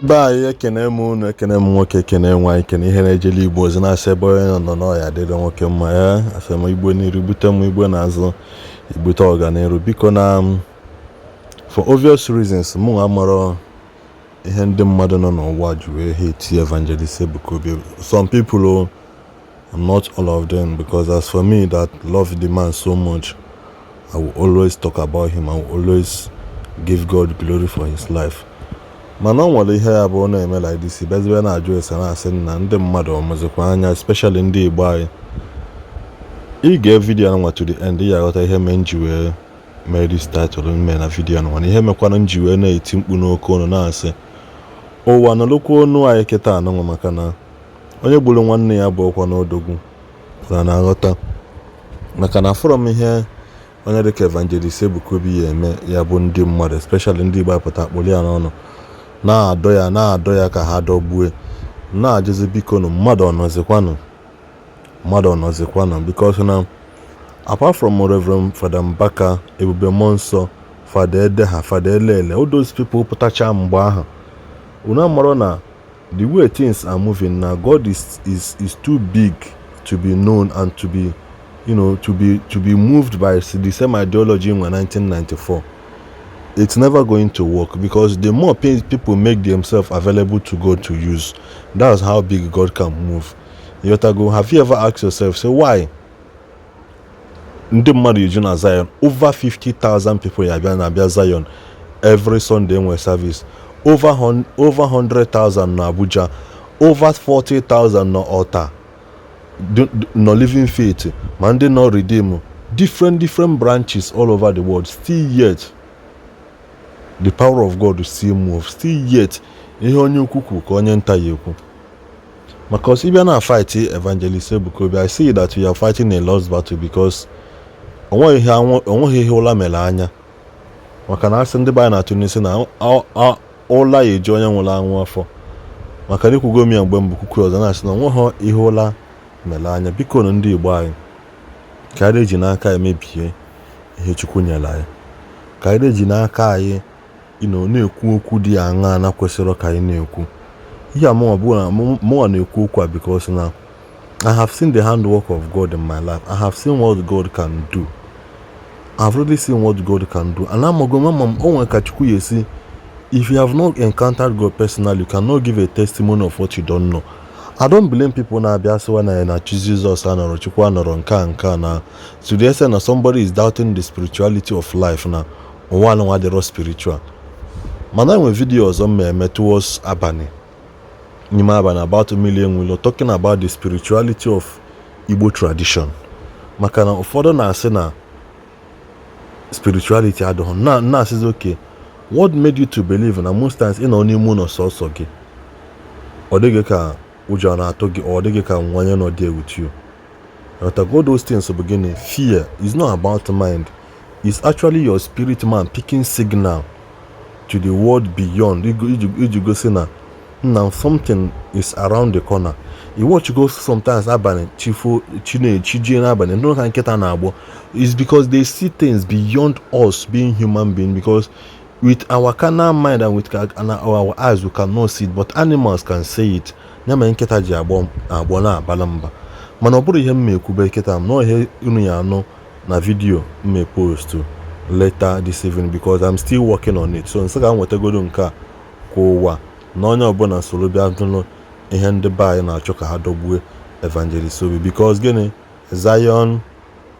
Bye, ekene m nwoke ekene nwaanyị kene ihe na-ejeli Igbo ozi na-asị ebe onye nọ n'ọya dịrị nwoke mma ya asị m Igbo n'iru bute m Igbo n'azụ ibute ọganiru biko na for obvious reasons mụ amara ihe ndị mmadụ nọ n'ụwa ji wee hate Evangelist Ebuka Obi. Some people, not all of them, because as for me that love the man so much, I will always talk about him. I will always give God glory for his life. Mana nwere ihe ya bụ na-eme like this bezwe na-ajụ ese na-asị na ndị mmadụ ọmụzikwa anya, especially ndị Igbo anyị. Ị ga video nwa to the end, ya ghọta ihe mee nji wee mee this title mee na video nwa. Ihe mekwana nji wee na-eti mkpu n'oke ọnụ na-asị ụwa nọlụkwa ọnụ anyị kịta anụnwa maka na onye gburu nwanne ya bụ ọkwa n'odogwu na aghọta maka na from ihe onye dịka Evangelist Ebuka Obi ya eme ya bụ ndị mmadụ, especially ndị Igbo apụta akpụli ya n'ọnụ na-adọ ya ka ha dọgbue na-ajụzi biko nụ mmadụ ọnọzikwanụ because na apart from Reverend Fada Mbaka, Ebube Monsọ, Fada Edeha, Fada Elele, all those people pụtacha mgbe ahụ una mara na the way things are moving now, God is too big to be known and to be, to be moved by the same ideology in 1994. It's never going to work because the more people make themselves available to God to use, that's how big God can move. Have you ever asked yourself, say why? Ndị mmadụ eju na Zion, over 50,000 people abịa Zion every Sunday in service. Over 100,000 na Abuja, over 40,000 na Altar, no Living Faith, man they no Redeem, different branches all over the world. Still yet, the power of God will still move. Still yet, ihe onye ukwu ka onye nta ya ekwu. Because if you are not fighting Evangelist Ebuka Obi, I see that you are fighting a lost battle because onwe ihe ụla mere anya. Maka na asị ndị baya na Tunisia na ụla ya eji onye nwụrụ anwụ afọ maka na ikwugo m ya mgbe mbụ ọzọ na-asị na nweghọ ihe ụla mere anya. Biko na ndị Igbo anyị ka anyị eji n'aka emebie ihe Chukwu nyere anyị, ka anyị eji n'aka anyị na-ekwu okwu dị aṅa na kwesịrị ka anyị na-ekwu ihe mụnwa na-ekwu okwu a because na I have seen the handwork of God in my life. I have seen what God can do. I've really seen what God can do. And I'm going to say, if you have not encountered God personally, you cannot give a testimony of what you don't know. I don't blame people now when Jesus or nka. To the extent that somebody is doubting the spirituality of life now, or one the raw spiritual. Man, I have videos on me towards Abani. About 1 million will talking about the spirituality of Igbo tradition. Makana further na say na spirituality adon na says okay. What made you to believe na most times in only moon or so gị or dey ka ụjọ na atọ gị or dey ka nwanye no there with you. But God those things to beginning fear is not about mind. It's actually your spirit man picking signal to the world beyond. You go say now something is around the corner. You watch go sometimes abane chifu chine chiji na abane no kan keta na agbo. It's because they see things beyond us being human being, because with our carnal mind and with our eyes we cannot see it, but animals can see it. Nyama nketa ji agbo na abalamba. Mana oburu ihe mmekube keta no ihe unu ya no na video me post later this evening because I'm still working on it. So nsa ga nweta godo nka kwa ụwa na onye ọbụla soro bịa tụnụ ihe ndị be anyị na-achọ ka ha dọgbue Evangelist Obi because gịnị Zion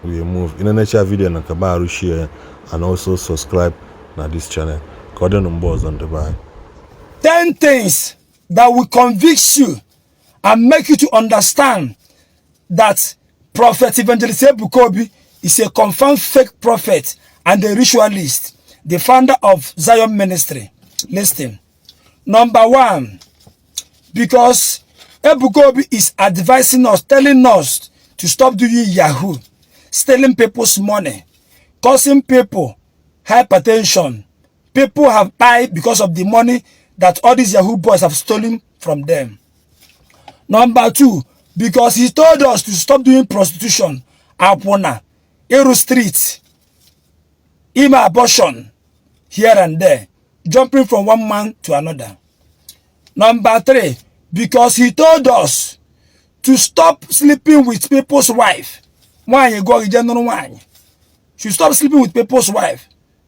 will move. In the next video na kaba share and also subscribe na this channel. Ka ọ dị na mgbe ọzọ ndị be anyị. 10 things that will convict you and make you to understand that Prophet Evangelist Ebuka Obi is a confirmed fake prophet and a ritualist, the founder of Zion Ministry. Listen. Number 1, because Ebuka Obi is advising us, telling us to stop doing Yahoo, stealing people's money, causing people hypertension. People have died because of the money that all these Yahoo boys have stolen from them. Number 2, because he told us to stop doing prostitution, Apona, Eru Street, abortion, here and there, jumping from one man to another. Number 3, because he told us to stop sleeping with people's wife. Why go general wine? Should stop sleeping with people's wife.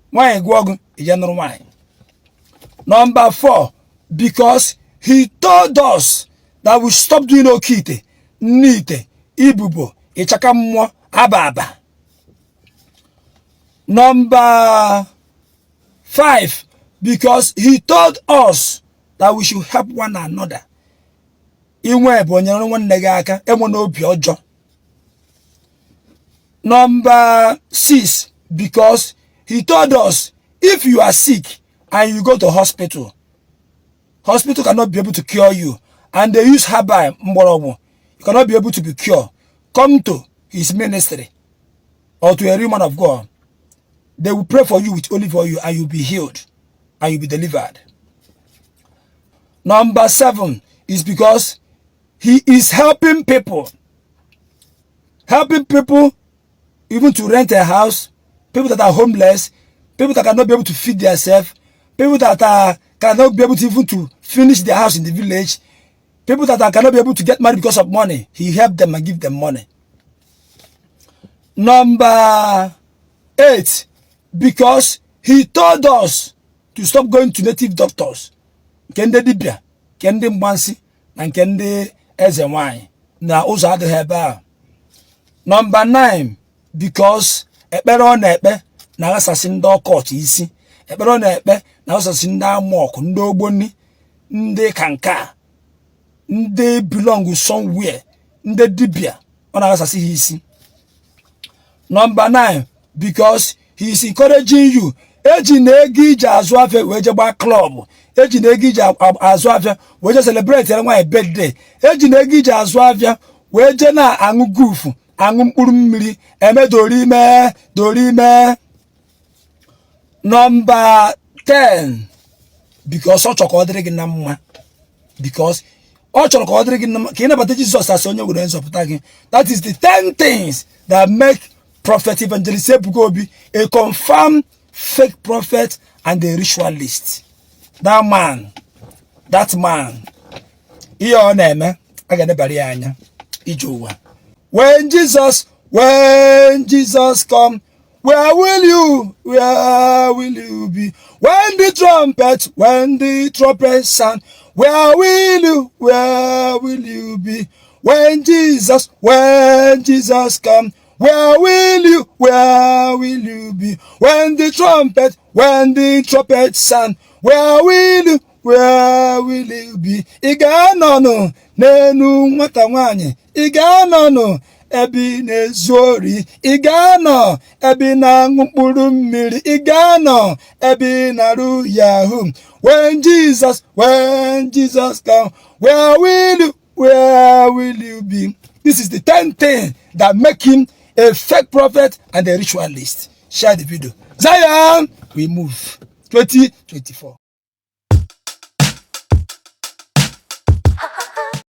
Why go general wine? Number 4, because he told us that we stop doing okite, nite, ibubo, ichakamwa, ababa. Number 5, because he told us that we should help one another. Number 6, because he told us if you are sick and you go to hospital cannot be able to cure you, and they use herbal mborobu, you cannot be able to be cured. Come to his ministry or to a real man of God. They will pray for you with olive oil and you'll be healed and you'll be delivered. Number 7 is because he is helping people. Helping people even to rent a house, people that are homeless, people that cannot be able to feed themselves, people that cannot be able to even to finish their house in the village, people that cannot be able to get married because of money. He helped them and give them money. Number 8, because he told us to stop going to native doctors. Kende dibia, kende mbansi, and kende ezenwai. Na ozo ade heba. Number 9, because ekpere ọ na-ekpe na asasi ndị ọkọchị isi. Ekpere ọ na-ekpe na asasi ndị amọkụ, ndị ogboni, ndị kanka, ndị belong somewhere, ndị dibia, ọ na asasi ha isi. Number 9, because he is encouraging you. Eji na-ego ije azụ afịa wee je gba club. Eji na-ego ije azụ afịa wee je celebrate nwa birthday. Eji na-ego ije azụ afịa wee je na aṅụ gufu, aṅụ mkpụrụ mmiri, eme dorime. Number 10, because ọ chọrọ ka ọ dịrị gị na mma. Because ọ chọrọ ka ọ dịrị gị na mma ka ị nabata Jizọs as onye nwere nzọpụta gị. That is the 10 things that make Prophet Evangelist Ebuka Obi a confirmed fake prophet and a ritualist. That man, ihe ọ na-eme aga nebari anya ije ụwa. When Jesus come, where will you be? When the trumpet sound, where will you be? When Jesus come, where will you be? When the trumpet sound, where will you be? Iga no nenu nwata nwanyị, iga no ebi na-ezori, iga no ebi na mkpụrụ mmiri, iga no ebi na ru yahoo. When Jesus come, where will you be? This is the 10th thing that make him a fake prophet and a ritualist. Share the video. Zion, we move. 2024.